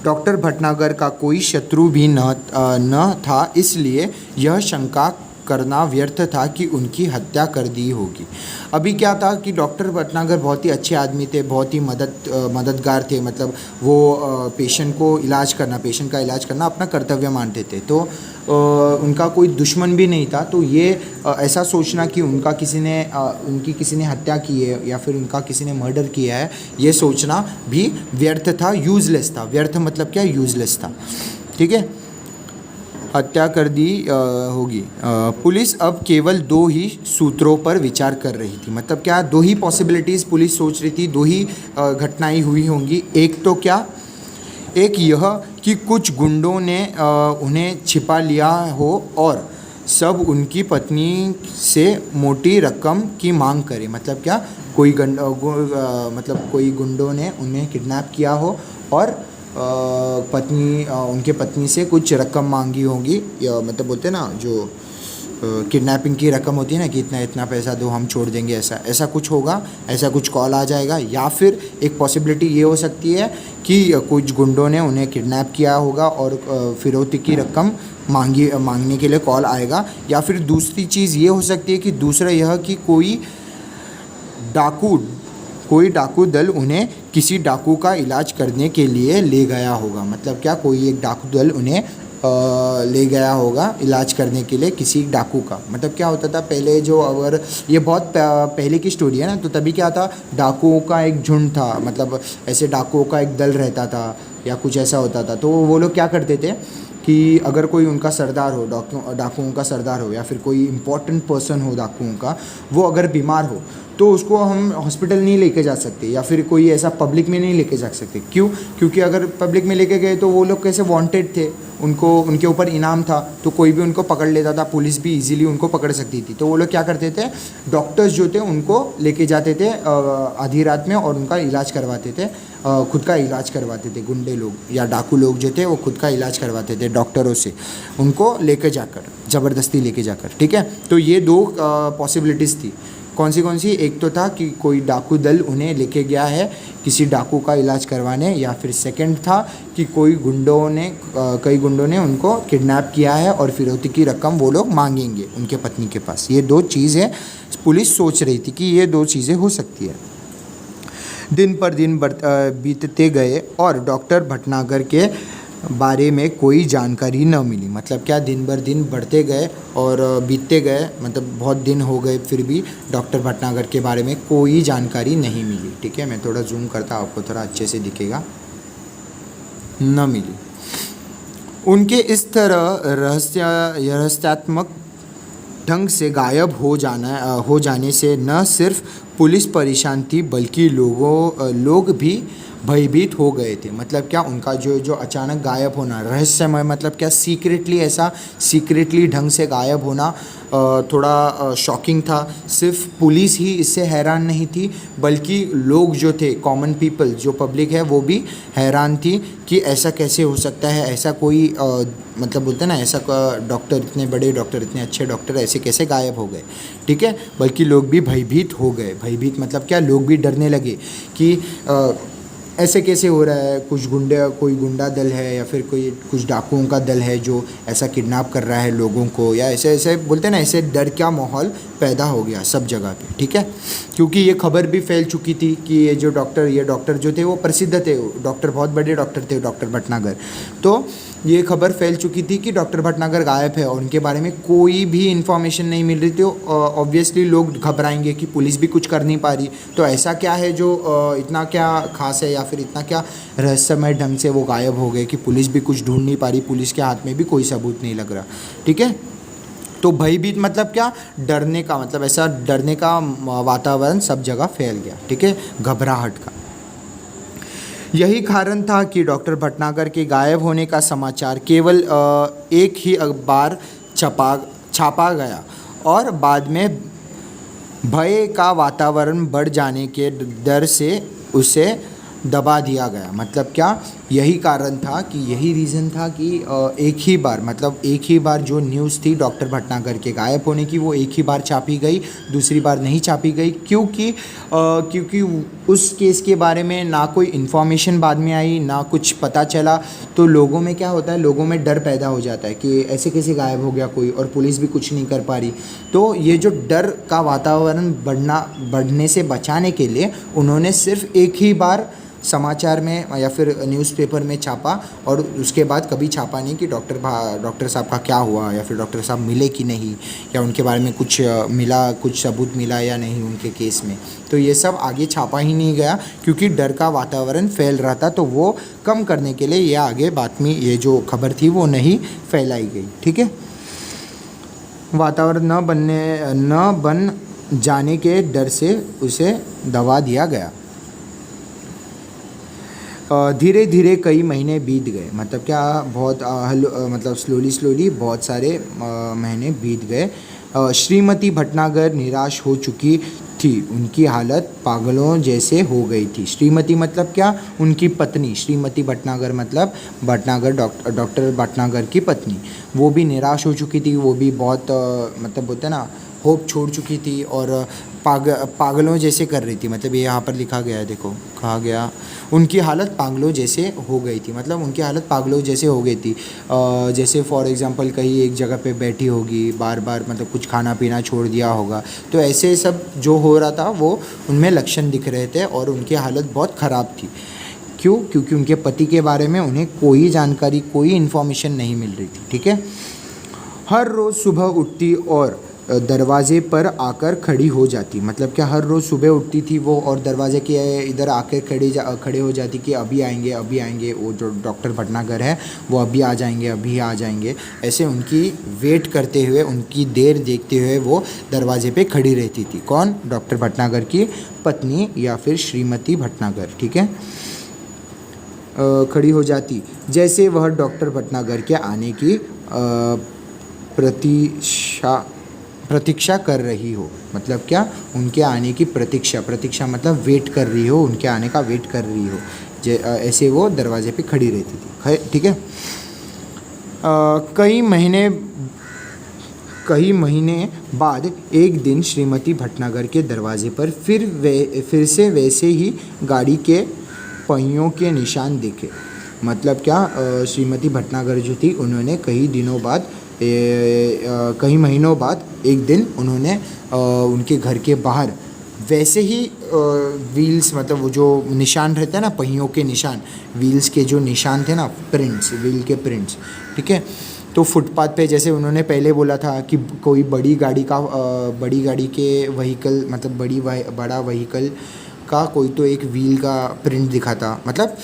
डॉक्टर भटनागर का कोई शत्रु भी न था, इसलिए यह शंका करना व्यर्थ था कि उनकी हत्या कर दी होगी। अभी क्या था कि डॉक्टर भटनागर बहुत ही अच्छे आदमी थे, बहुत ही मददगार थे। मतलब वो पेशेंट का इलाज करना अपना कर्तव्य मानते थे। तो उनका कोई दुश्मन भी नहीं था। तो ये ऐसा सोचना कि उनकी किसी ने हत्या की है या फिर उनका किसी ने मर्डर किया है, ये सोचना भी व्यर्थ था, यूज़लेस था। व्यर्थ मतलब क्या? यूज़लेस था। ठीक है, हत्या कर दी होगी। पुलिस अब केवल 2 ही सूत्रों पर विचार कर रही थी। मतलब क्या, 2 ही पॉसिबिलिटीज़ पुलिस सोच रही थी, 2 ही घटनाएं हुई होंगी। एक तो क्या, एक यह कि कुछ गुंडों ने उन्हें छिपा लिया हो और सब उनकी पत्नी से मोटी रकम की मांग करे। मतलब क्या, कोई गुंडों ने उन्हें किडनैप किया हो और उनके पत्नी से कुछ रकम मांगी होगी, या मतलब बोलते हैं ना जो किडनैपिंग की रकम होती है ना कि इतना पैसा दो हम छोड़ देंगे, ऐसा कुछ होगा, ऐसा कुछ कॉल आ जाएगा। या फिर एक पॉसिबिलिटी ये हो सकती है कि कुछ गुंडों ने उन्हें किडनैप किया होगा और फिरौती की रकम मांगने के लिए कॉल आएगा। या फिर दूसरी चीज़ ये हो सकती है कि दूसरा यह कि कोई डाकू दल उन्हें किसी डाकू का इलाज करने के लिए ले गया होगा। मतलब क्या, कोई एक डाकू दल उन्हें ले गया होगा इलाज करने के लिए किसी डाकू का। मतलब क्या होता था पहले, जो अगर ये बहुत पहले की स्टोरी है ना, तो तभी क्या था, डाकुओं का एक झुंड था, मतलब ऐसे डाकुओं का एक दल रहता था या कुछ ऐसा होता था। तो वो लोग क्या करते थे कि अगर कोई उनका सरदार हो, डाकुओं का सरदार हो, या फिर कोई इंपॉर्टेंट पर्सन हो डाकुओं का, वो अगर बीमार हो तो उसको हम हॉस्पिटल नहीं लेके जा सकते, या फिर कोई ऐसा पब्लिक में नहीं लेके जा सकते। क्यों? क्योंकि अगर पब्लिक में लेके गए तो वो लोग कैसे वांटेड थे, उनको उनके ऊपर इनाम था, तो कोई भी उनको पकड़ लेता था, पुलिस भी इजीली उनको पकड़ सकती थी। तो वो लोग क्या करते थे, डॉक्टर्स जो थे उनको लेके जाते थे आधी रात में, और उनका इलाज करवाते थे, खुद का इलाज करवाते थे। गुंडे लोग या डाकू लोग जो थे वो खुद का इलाज करवाते थे डॉक्टरों से, उनको लेके जाकर, ज़बरदस्ती लेके जाकर। ठीक है, तो ये दो पॉसिबिलिटीज़ थी। कौन सी? एक तो था कि कोई डाकू दल उन्हें लेके गया है किसी डाकू का इलाज करवाने, या फिर सेकंड था कि कई गुंडों ने उनको किडनैप किया है और फिरौती की रकम वो लोग मांगेंगे उनके पत्नी के पास। ये दो चीज़ें पुलिस सोच रही थी कि ये दो चीज़ें हो सकती है। दिन पर दिन बीतते गए और डॉक्टर भटनागर के बारे में कोई जानकारी न मिली। मतलब क्या, दिन भर दिन बढ़ते गए और बीतते गए, मतलब बहुत दिन हो गए, फिर भी डॉक्टर भटनागर के बारे में कोई जानकारी नहीं मिली। ठीक है, मैं थोड़ा जूम करता, आपको थोड़ा अच्छे से दिखेगा। न मिली। उनके इस तरह रहस्यात्मक ढंग से गायब हो जाने से न सिर्फ पुलिस परेशान थी, बल्कि लोग भी भयभीत हो गए थे। मतलब क्या, उनका जो अचानक गायब होना, रहस्यमय, मतलब क्या, सीक्रेटली ढंग से गायब होना थोड़ा शॉकिंग था। सिर्फ पुलिस ही इससे हैरान नहीं थी, बल्कि लोग जो थे, कॉमन पीपल, जो पब्लिक है, वो भी हैरान थी कि ऐसा कैसे हो सकता है, ऐसा कोई मतलब बोलते हैं ना, ऐसा डॉक्टर, इतने बड़े डॉक्टर, इतने अच्छे डॉक्टर ऐसे कैसे गायब हो गए। ठीक है, बल्कि लोग भी भयभीत हो गए। भयभीत मतलब क्या, लोग भी डरने लगे कि ऐसे कैसे हो रहा है, कोई गुंडा दल है या फिर कुछ डाकुओं का दल है जो ऐसा किडनैप कर रहा है लोगों को, या ऐसे बोलते हैं ना, ऐसे डर का माहौल पैदा हो गया सब जगह पे। ठीक है, क्योंकि ये खबर भी फैल चुकी थी कि ये डॉक्टर जो थे वो प्रसिद्ध थे, डॉक्टर, बहुत बड़े डॉक्टर थे डॉक्टर भटनागर। तो ये खबर फैल चुकी थी कि डॉक्टर भटनागर गायब है और उनके बारे में कोई भी इन्फॉर्मेशन नहीं मिल रही थी। ऑब्वियसली लोग घबराएंगे कि पुलिस भी कुछ कर नहीं पा रही, तो ऐसा क्या है जो इतना क्या खास है, या फिर इतना क्या रहस्यमय ढंग से वो गायब हो गए कि पुलिस भी कुछ ढूंढ नहीं पा रही, पुलिस के हाथ में भी कोई सबूत नहीं लग रहा। ठीक है, तो भयभीत मतलब क्या, डरने का, मतलब ऐसा डरने का वातावरण सब जगह फैल गया। ठीक है, घबराहट का। यही कारण था कि डॉक्टर भटनागर के गायब होने का समाचार केवल एक ही अखबार छापा गया और बाद में भय का वातावरण बढ़ जाने के डर से उसे दबा दिया गया। मतलब क्या, यही कारण था कि यही रीज़न था कि एक ही बार जो न्यूज़ थी डॉक्टर भटनागर के गायब होने की, वो एक ही बार छापी गई, दूसरी बार नहीं छापी गई। क्योंकि उस केस के बारे में ना कोई इन्फॉर्मेशन बाद में आई, ना कुछ पता चला। तो लोगों में क्या होता है, लोगों में डर पैदा हो जाता है कि ऐसे कैसे गायब हो गया कोई, और पुलिस भी कुछ नहीं कर पा रही। तो ये जो डर का वातावरण बढ़ने से बचाने के लिए उन्होंने सिर्फ एक ही बार समाचार में या फिर न्यूज़पेपर में छापा, और उसके बाद कभी छापा नहीं कि डॉक्टर साहब का क्या हुआ, या फिर डॉक्टर साहब मिले कि नहीं, या उनके बारे में कुछ सबूत मिला या नहीं उनके केस में। तो ये सब आगे छापा ही नहीं गया क्योंकि डर का वातावरण फैल रहा था। तो वो कम करने के लिए ये आगे ये जो खबर थी वो नहीं फैलाई गई। ठीक है, वातावरण न बन जाने के डर से उसे दबा दिया गया। धीरे धीरे कई महीने बीत गए। मतलब क्या, मतलब स्लोली बहुत सारे महीने बीत गए। श्रीमती भटनागर निराश हो चुकी थी, उनकी हालत पागलों जैसे हो गई थी। श्रीमती मतलब क्या, उनकी पत्नी। श्रीमती भटनागर मतलब डॉक्टर भटनागर की पत्नी। वो भी निराश हो चुकी थी, वो भी बहुत मतलब बोलते हैं ना, होप छोड़ चुकी थी और पागलों जैसे कर रही थी। मतलब ये यहाँ पर लिखा गया है, देखो कहा गया, उनकी हालत पागलों जैसे हो गई थी। मतलब उनकी हालत पागलों जैसे हो गई थी। जैसे फॉर एग्जांपल कहीं एक जगह पे बैठी होगी, बार बार मतलब कुछ खाना पीना छोड़ दिया होगा, तो ऐसे सब जो हो रहा था वो उनमें लक्षण दिख रहे थे और उनकी हालत बहुत ख़राब थी। क्यों? क्योंकि उनके पति के बारे में उन्हें कोई जानकारी, कोई इन्फॉर्मेशन नहीं मिल रही थी। ठीक है। हर रोज़ सुबह उठती और दरवाजे पर आकर खड़ी हो जाती। मतलब क्या? हर रोज़ सुबह उठती थी वो और दरवाजे के इधर आकर खड़े हो जाती कि अभी आएंगे, अभी आएंगे, वो जो डॉक्टर भटनागर है वो अभी आ जाएंगे, अभी आ जाएंगे। ऐसे उनकी वेट करते हुए, उनकी देर देखते हुए वो दरवाजे पे खड़ी रहती थी। कौन? डॉक्टर भटनागर की पत्नी या फिर श्रीमती भटनागर। ठीक है। खड़ी हो जाती जैसे वह डॉक्टर भटनागर के आने की प्रतीक्षा कर रही हो। मतलब क्या? उनके आने की प्रतीक्षा मतलब वेट कर रही हो, उनके आने का वेट कर रही हो। ऐसे वो दरवाजे पे खड़ी रहती थी। ठीक है। कई महीने बाद एक दिन श्रीमती भटनागर के दरवाजे पर फिर से वैसे ही गाड़ी के पहियों के निशान दिखे। मतलब क्या? श्रीमती भटनागर जो थी उन्होंने कई महीनों बाद एक दिन उन्होंने उनके घर के बाहर वैसे ही व्हील्स, मतलब वो जो निशान रहते हैं ना, पहियों के निशान, व्हील्स के जो निशान थे ना, प्रिंट्स, व्हील के प्रिंट्स। ठीक है। तो फुटपाथ पे जैसे उन्होंने पहले बोला था कि कोई बड़ी गाड़ी के व्हीकल, मतलब बड़ा व्हीकल का कोई तो एक व्हील का प्रिंट दिखाता, मतलब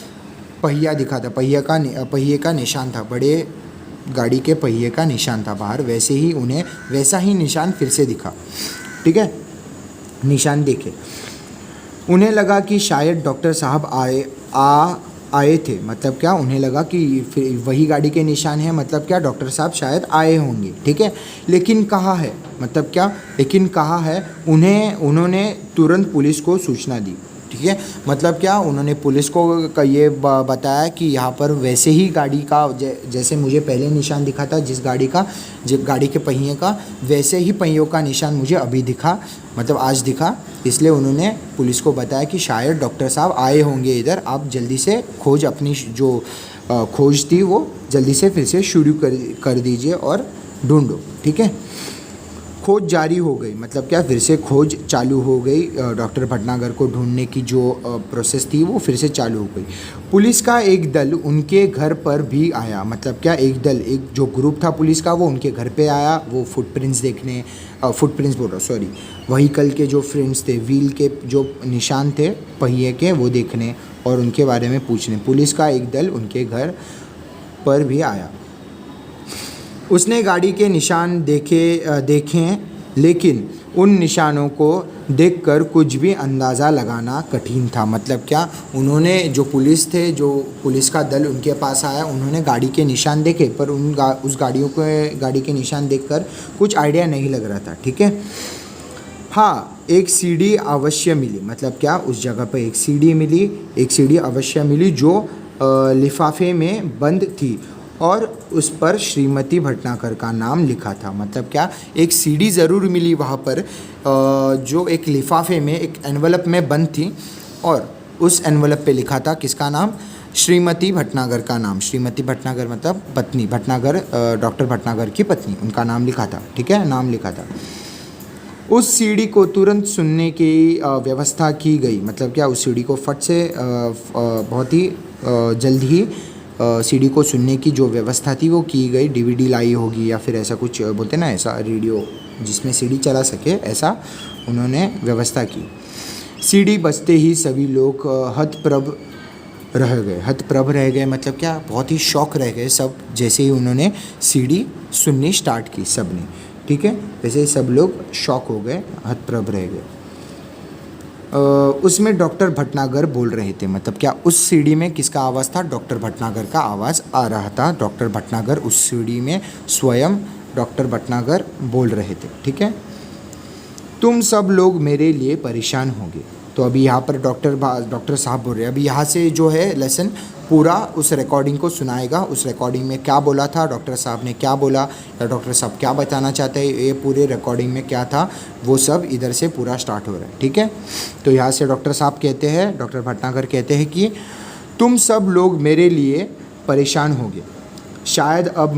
पहिया दिखाता, पहिए का निशान था, बड़े गाड़ी के पहिए का निशान था बाहर। वैसे ही उन्हें वैसा ही निशान फिर से दिखा। ठीक है। निशान देखे। उन्हें लगा कि शायद डॉक्टर साहब आए थे। मतलब क्या? उन्हें लगा कि फिर वही गाड़ी के निशान है, मतलब क्या? डॉक्टर साहब शायद आए होंगे। ठीक है। लेकिन कहाँ है? मतलब क्या? लेकिन कहाँ है? उन्होंने तुरंत पुलिस को सूचना दी। ठीक है। मतलब क्या? उन्होंने पुलिस को ये बताया कि यहाँ पर वैसे ही गाड़ी का जैसे मुझे पहले निशान दिखा था, गाड़ी के पहिए का, वैसे ही पहियों का निशान मुझे अभी दिखा, मतलब आज दिखा। इसलिए उन्होंने पुलिस को बताया कि शायद डॉक्टर साहब आए होंगे इधर, आप जल्दी से अपनी जो खोज थी वो जल्दी से फिर से शुरू कर दीजिए और ढूंढो। ठीक है। खोज जारी हो गई। मतलब क्या? फिर से खोज चालू हो गई। डॉक्टर भटनागर को ढूंढने की जो प्रोसेस थी वो फिर से चालू हो गई। पुलिस का एक दल उनके घर पर भी आया। मतलब क्या? एक जो ग्रुप था पुलिस का वो उनके घर पे आया, वो व्हीकल के जो फ्रेंड्स थे, व्हील के जो निशान थे पहिए के, वो देखने और उनके बारे में पूछने। पुलिस का एक दल उनके घर पर भी आया। उसने गाड़ी के निशान देखे, लेकिन उन निशानों को देखकर कुछ भी अंदाज़ा लगाना कठिन था। मतलब क्या? उन्होंने जो पुलिस का दल उनके पास आया, उन्होंने गाड़ी के निशान देखे, पर उस गाड़ी के निशान देखकर कुछ आइडिया नहीं लग रहा था। ठीक है। हाँ, एक सीढ़ी अवश्य मिली। मतलब क्या? उस जगह पर एक सीढ़ी अवश्य मिली जो लिफाफे में बंद थी और उस पर श्रीमती भटनागर का नाम लिखा था। मतलब क्या? एक सीढ़ी ज़रूर मिली वहाँ पर, जो एक लिफाफे में, एक एनवलप में बंद थी और उस एनवलप पे लिखा था किसका नाम? श्रीमती भटनागर का नाम। श्रीमती भटनागर मतलब पत्नी, भटनागर डॉक्टर भटनागर की पत्नी, उनका नाम लिखा था। ठीक है। नाम लिखा था। उस सीढ़ी को तुरंत सुनने की व्यवस्था की गई। मतलब क्या? उस सीढ़ी को फट से बहुत ही जल्द ही सीडी को सुनने की जो व्यवस्था थी वो की गई। डीवीडी लाई होगी या फिर ऐसा कुछ बोलते ना, ऐसा रेडियो जिसमें सीडी चला सके, ऐसा उन्होंने व्यवस्था की। सीडी बजते ही सभी लोग हतप्रभ रह गए। मतलब क्या? बहुत ही शौक रह गए सब, जैसे ही उन्होंने सीडी सुननी स्टार्ट की सब ने। ठीक है। वैसे ही सब लोग शौक हो गए, हतप्रभ रह गए। उसमें डॉक्टर भटनागर बोल रहे थे। मतलब क्या? उस सीढ़ी में किसका आवाज़ था? डॉक्टर भटनागर का आवाज़ आ रहा था। डॉक्टर भटनागर उस सीढ़ी में स्वयं डॉक्टर भटनागर बोल रहे थे। ठीक है। तुम सब लोग मेरे लिए परेशान होंगे। तो अभी यहाँ पर डॉक्टर साहब बोल रहे हैं। अभी यहाँ से जो है लेसन पूरा उस रिकॉर्डिंग को सुनाएगा। उस रिकॉर्डिंग में क्या बोला था, डॉक्टर साहब ने क्या बोला, या डॉक्टर साहब क्या बताना चाहते हैं, ये पूरे रिकॉर्डिंग में क्या था, वो सब इधर से पूरा स्टार्ट हो रहा है। ठीक है। तो यहाँ से डॉक्टर साहब कहते हैं, डॉक्टर भटनागर कहते हैं कि तुम सब लोग मेरे लिए परेशान होगे। शायद अब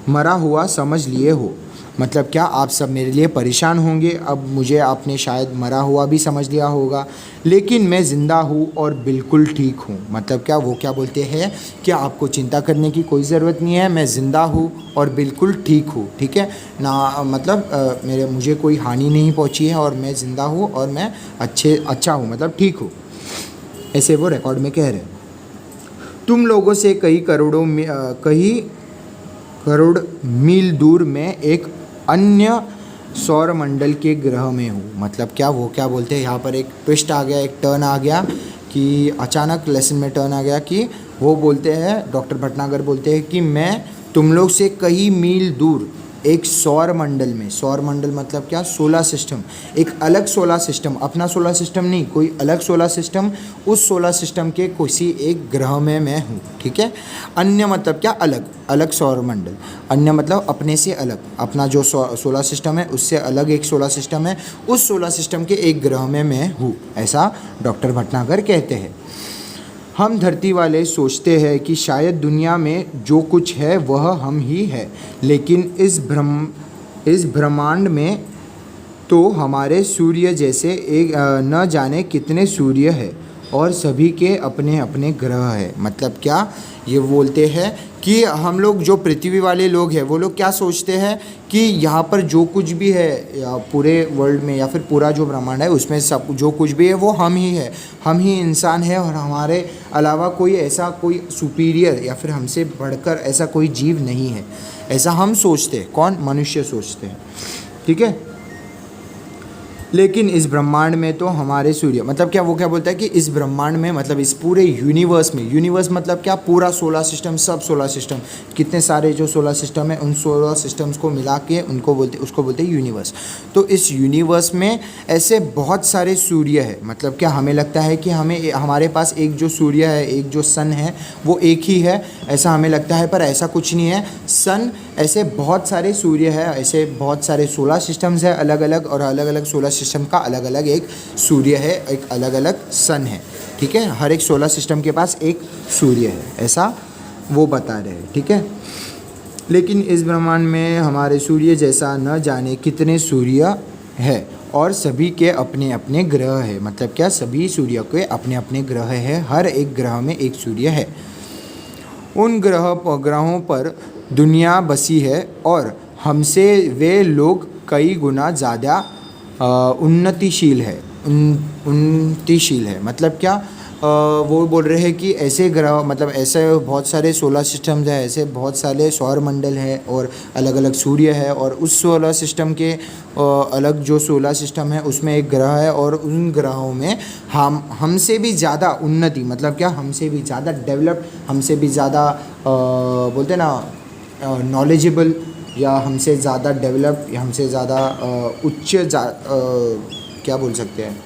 मरा हुआ समझ लिए हो। मतलब क्या आप सब मेरे लिए परेशान होंगे। अब मुझे आपने शायद मरा हुआ भी समझ लिया होगा, लेकिन मैं ज़िंदा हूँ और बिल्कुल ठीक हूँ। मतलब क्या वो क्या बोलते हैं कि आपको चिंता करने की कोई ज़रूरत नहीं है, मैं ज़िंदा हूँ और बिल्कुल ठीक हूँ। ठीक है ना, मतलब मुझे कोई हानि नहीं पहुँची है और मैं ज़िंदा हूँ और मैं अच्छा हूँ, मतलब ठीक हूँ, ऐसे वो रिकॉर्ड में कह रहे हैं। तुम लोगों से कई करोड़ मील दूर में एक अन्य सौरमंडल के ग्रह में हूँ। मतलब क्या वो क्या बोलते हैं, यहाँ पर एक ट्विस्ट आ गया, एक टर्न आ गया कि अचानक लेसन में टर्न आ गया कि वो बोलते हैं, डॉक्टर भटनागर बोलते हैं कि मैं तुम लोग से कई मील दूर एक सौर मंडल में, सौर मंडल मतलब क्या, सोलर सिस्टम, एक अलग सोलर सिस्टम, अपना सोलर सिस्टम नहीं, कोई अलग सोलर सिस्टम, उस सोलर सिस्टम के किसी एक ग्रह में मैं हूँ। ठीक है, अन्य मतलब क्या, अलग अलग सौर मंडल, अन्य मतलब अपने से अलग, अपना जो सोलर सिस्टम है उससे अलग एक सोलर सिस्टम है, उस सोलर सिस्टम के एक ग्रह में मैं हूँ, ऐसा डॉक्टर भटनागर कहते हैं। हम धरती वाले सोचते हैं कि शायद दुनिया में जो कुछ है वह हम ही है, लेकिन इस ब्रह्मांड में तो हमारे सूर्य जैसे एक न जाने कितने सूर्य है और सभी के अपने अपने ग्रह है। मतलब क्या ये बोलते हैं कि हम लोग जो पृथ्वी वाले लोग हैं वो लोग क्या सोचते हैं कि यहाँ पर जो कुछ भी है या पूरे वर्ल्ड में या फिर पूरा जो ब्रह्मांड है उसमें सब जो कुछ भी है वो हम ही है, हम ही इंसान है और हमारे अलावा कोई ऐसा कोई सुपीरियर या फिर हमसे बढ़कर ऐसा कोई जीव नहीं है, ऐसा हम सोचते हैं। कौन? मनुष्य सोचते हैं। ठीक है, लेकिन इस ब्रह्मांड में तो हमारे सूर्य, मतलब क्या वो क्या बोलता है कि इस ब्रह्मांड में मतलब इस पूरे यूनिवर्स में, यूनिवर्स मतलब क्या, पूरा सोलर सिस्टम, सब सोलर सिस्टम, कितने सारे जो सोलर सिस्टम है उन सोलर सिस्टम्स को मिला के उसको बोलते हैं यूनिवर्स। तो इस यूनिवर्स में ऐसे बहुत सारे सूर्य है। मतलब क्या हमें लगता है कि हमारे पास एक जो सूर्य है, एक जो सन है वो एक ही है, ऐसा हमें लगता है, पर ऐसा कुछ नहीं है। सन ऐसे बहुत सारे सूर्य है, ऐसे बहुत सारे सोलर सिस्टम्स है अलग अलग, और अलग अलग सोलर सिस्टम का अलग अलग एक सूर्य है, एक अलग अलग सन है। ठीक है, हर एक सोलर सिस्टम के पास एक सूर्य है, ऐसा वो बता रहे हैं। ठीक है, लेकिन इस ब्रह्मांड में हमारे सूर्य जैसा न जाने कितने सूर्य है और सभी के अपने अपने ग्रह है। मतलब क्या, सभी सूर्य के अपने अपने ग्रह है, हर एक ग्रह में एक सूर्य है। उन ग्रहों पर दुनिया बसी है और हमसे वे लोग कई गुना ज़्यादा उन्नतिशील है। मतलब क्या, वो बोल रहे हैं कि ऐसे ग्रह, मतलब ऐसे बहुत सारे सोलर सिस्टम्स हैं, ऐसे बहुत सारे सौर मंडल है और अलग अलग सूर्य है, और उस सोलर सिस्टम के अलग जो सोलर सिस्टम है उसमें एक ग्रह है, और उन ग्रहों में हमसे भी ज़्यादा उन्नति, मतलब क्या, हमसे भी ज़्यादा डेवलप्ड, हमसे भी ज़्यादा बोलते ना नॉलेजेबल, या हमसे ज़्यादा डेवलप्ड, या हमसे ज़्यादा क्या बोल सकते हैं,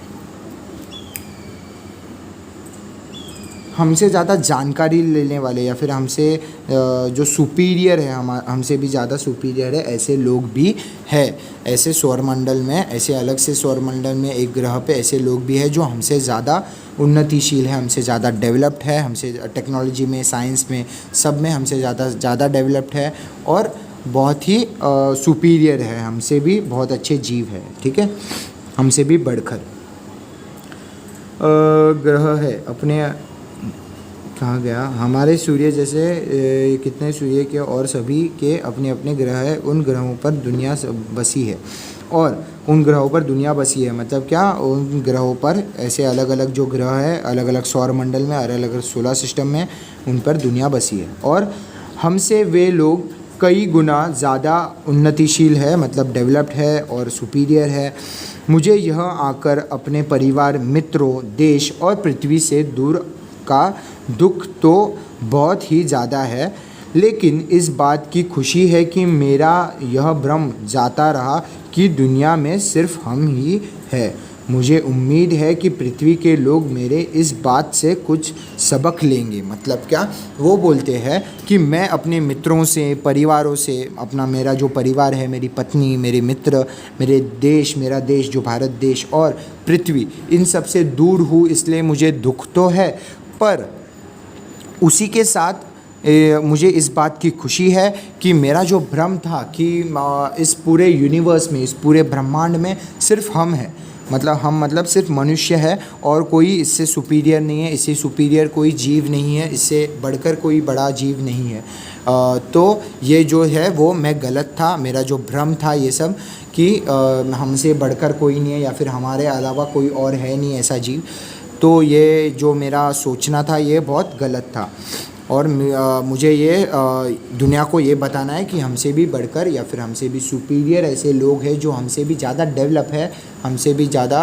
हमसे ज़्यादा जानकारी लेने वाले, या फिर हमसे जो सुपीरियर है, हमसे भी ज़्यादा सुपीरियर है, ऐसे लोग भी है। ऐसे सौरमंडल में, ऐसे अलग से सौरमंडल में एक ग्रह पे ऐसे लोग भी है जो हमसे ज़्यादा उन्नतिशील है, हमसे ज़्यादा डेवलप्ड है, हमसे टेक्नोलॉजी में, साइंस में, सब में हमसे ज़्यादा डेवलप्ड है और बहुत ही सुपीरियर है, हमसे भी बहुत अच्छे जीव है। ठीक है, हमसे भी बढ़कर ग्रह है अपने, कहाँ गया, हमारे सूर्य जैसे कितने सूर्य के और सभी के अपने अपने ग्रह है, उन ग्रहों पर दुनिया बसी है, और उन ग्रहों पर दुनिया बसी है। मतलब क्या, उन ग्रहों पर ऐसे अलग अलग जो ग्रह है, अलग अलग सौर मंडल में, अलग अलग सोलर सिस्टम में, उन पर दुनिया बसी है और हमसे वे लोग कई गुना ज़्यादा उन्नतिशील है, मतलब डेवलप्ड है और सुपीरियर है। मुझे यह आकर अपने परिवार, मित्रों, देश और पृथ्वी से दूर का दुख तो बहुत ही ज़्यादा है, लेकिन इस बात की खुशी है कि मेरा यह भ्रम जाता रहा कि दुनिया में सिर्फ हम ही है। मुझे उम्मीद है कि पृथ्वी के लोग मेरे इस बात से कुछ सबक लेंगे। मतलब क्या, वो बोलते हैं कि मैं अपने मित्रों से, परिवारों से, मेरा जो परिवार है, मेरी पत्नी, मेरे मित्र, मेरा देश जो भारत देश और पृथ्वी, इन सब से दूर हूँ, इसलिए मुझे दुख तो है, पर उसी के साथ मुझे इस बात की खुशी है कि मेरा जो भ्रम था कि इस पूरे यूनिवर्स में, इस पूरे ब्रह्मांड में सिर्फ हम हैं, मतलब सिर्फ मनुष्य है और कोई इससे सुपीरियर नहीं है, इससे सुपीरियर कोई जीव नहीं है, इससे बढ़कर कोई बड़ा जीव नहीं है। तो ये जो है वो मैं गलत था, मेरा जो भ्रम था ये सब कि हमसे बढ़कर कोई नहीं है या फिर हमारे अलावा कोई और है नहीं ऐसा जीव। तो ये जो मेरा सोचना था ये बहुत गलत था और मुझे ये दुनिया को ये बताना है कि हमसे भी बढ़कर या फिर हमसे भी सुपीरियर ऐसे लोग हैं जो हमसे भी ज़्यादा डेवलप है, हमसे भी ज़्यादा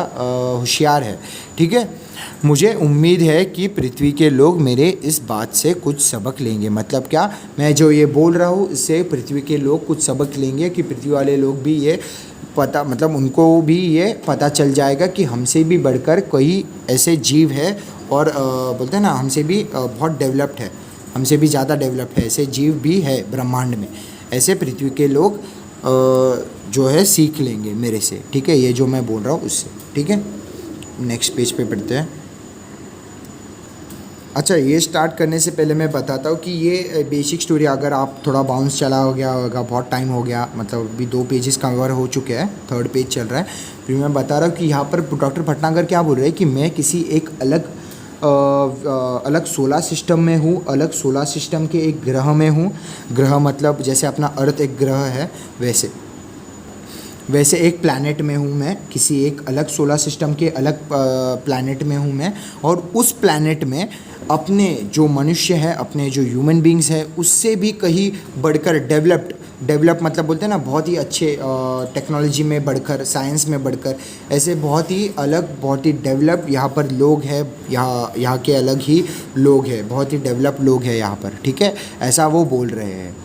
होशियार है। ठीक है, मुझे उम्मीद है कि पृथ्वी के लोग मेरे इस बात से कुछ सबक लेंगे। मतलब क्या, मैं जो ये बोल रहा हूँ इससे पृथ्वी के लोग कुछ सबक लेंगे कि पृथ्वी वाले लोग भी ये पता, मतलब उनको भी ये पता चल जाएगा कि हमसे भी बढ़कर कोई ऐसे जीव है और बोलते हैं ना हमसे भी बहुत डेवलप्ड है, हमसे भी ज़्यादा डेवलप है, ऐसे जीव भी है ब्रह्मांड में। ऐसे पृथ्वी के लोग जो है सीख लेंगे मेरे से। ठीक है, ये जो मैं बोल रहा हूँ उससे। ठीक है, नेक्स्ट पेज पे पढ़ते हैं। अच्छा, ये स्टार्ट करने से पहले मैं बताता हूँ कि ये बेसिक स्टोरी, अगर आप थोड़ा बाउंस चला हो गया होगा, बहुत टाइम हो गया, मतलब अभी 2 पेजेस कवर हो चुके हैं, 3rd पेज चल रहा है, फिर मैं बता रहा हूँ कि यहाँ पर डॉक्टर भटनागर क्या बोल रहे हैं कि मैं किसी एक अलग सोलर सिस्टम में हूँ, अलग सोलर सिस्टम के एक ग्रह में हूँ। ग्रह मतलब जैसे अपना अर्थ एक ग्रह है, वैसे एक प्लैनेट में हूँ मैं, किसी एक अलग सोलर सिस्टम के अलग प्लैनेट में हूँ मैं। और उस प्लैनेट में अपने जो मनुष्य है, अपने जो ह्यूमन बींग्स है, उससे भी कहीं बढ़कर डेवलप मतलब बोलते हैं ना बहुत ही अच्छे टेक्नोलॉजी में बढ़कर, साइंस में बढ़कर, ऐसे बहुत ही अलग, बहुत ही डेवलप यहाँ पर लोग हैं, यहाँ के अलग ही लोग हैं, बहुत ही डेवलप लोग हैं यहाँ पर। ठीक है, ऐसा वो बोल रहे हैं।